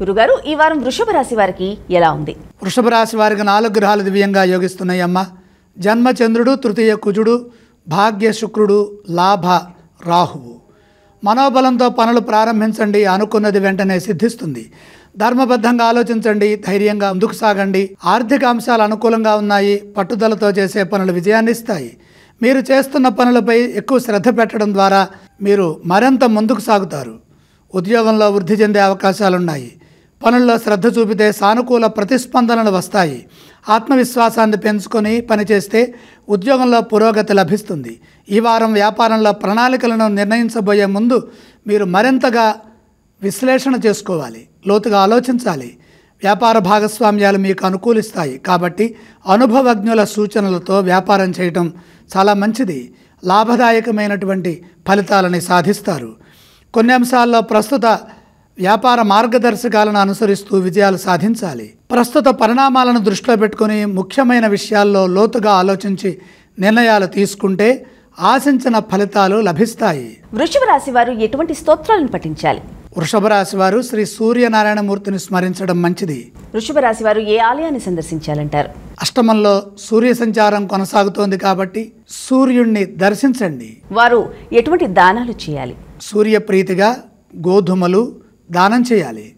గురుగారు, ఈ వారం వృషభ రాశి వారికి ఎలా ఉంది? వృషభ రాశి వారికి 4 గ్రహాలు దివ్యంగా యోగిస్తున్నాయి అమ్మ. జన్మ చంద్రుడు, తృతీయ కుజుడు, భాగ్య శుక్రుడు, లాభ రాహువు. మనోబలంతో పనులు ప్రారంభించండి, అనుకున్నది వెంటనే సిద్ధిస్తుంది. ధర్మబద్ధంగా ఆలోచించండి, ధైర్యంగా ముందుకు సాగండి. ఆర్థిక అంశాలు అనుకూలంగా ఉన్నాయి. పట్టుదలతో చేసే పనులు విజయాన్ని ఇస్తాయి. మీరు చేస్తున్న పనులపై ఎక్కువ శ్రద్ధ పెట్టడం ద్వారా మీరు మరింత ముందుకు సాగుతారు. ఉద్యోగంలో వృద్ధి చెందే అవకాశాలున్నాయి. పనుల్లో శ్రద్ధ చూపితే సానుకూల ప్రతిస్పందనలు వస్తాయి. ఆత్మవిశ్వాసాన్ని పెంచుకొని పనిచేస్తే ఉద్యోగంలో పురోగతి లభిస్తుంది. ఈ వారం వ్యాపారంలో ప్రణాళికలను నిర్ణయించబోయే ముందు మీరు మరింతగా విశ్లేషణ చేసుకోవాలి, లోతుగా ఆలోచించాలి. వ్యాపార భాగస్వామ్యాలు మీకు అనుకూలిస్తాయి కాబట్టి అనుభవజ్ఞుల సూచనలతో వ్యాపారం చేయటం చాలా మంచిది. లాభదాయకమైనటువంటి ఫలితాలని సాధిస్తారు. కొన్ని అంశాల్లో ప్రస్తుత వ్యాపార మార్గదర్శకాలను అనుసరిస్తూ విజయాలు సాధించాలి. ప్రస్తుత పరిణామాలను దృష్టిలో పెట్టుకుని ముఖ్యమైన విషయాల్లో లోతుగా ఆలోచించి నిర్ణయాలు తీసుకుంటే ఆశించిన ఫలితాలు లభిస్తాయి. వృషభ రాశి వారు ఎటువంటి స్తోత్రాలను పఠించాలి? వృషభ రాశి వారు శ్రీ సూర్యనారాయణమూర్తిని స్మరించడం మంచిది. వృషభ రాశి వారు ఏ ఆలయాన్ని సందర్శించాలంటారు? అష్టమంలో సూర్య సంచారం కొనసాగుతోంది కాబట్టి సూర్యుణ్ణి దర్శించండి. వారు ఎటువంటి దానాలు చేయాలి? సూర్యప్రీతిగా గోధుమలు దానం చేయాలి.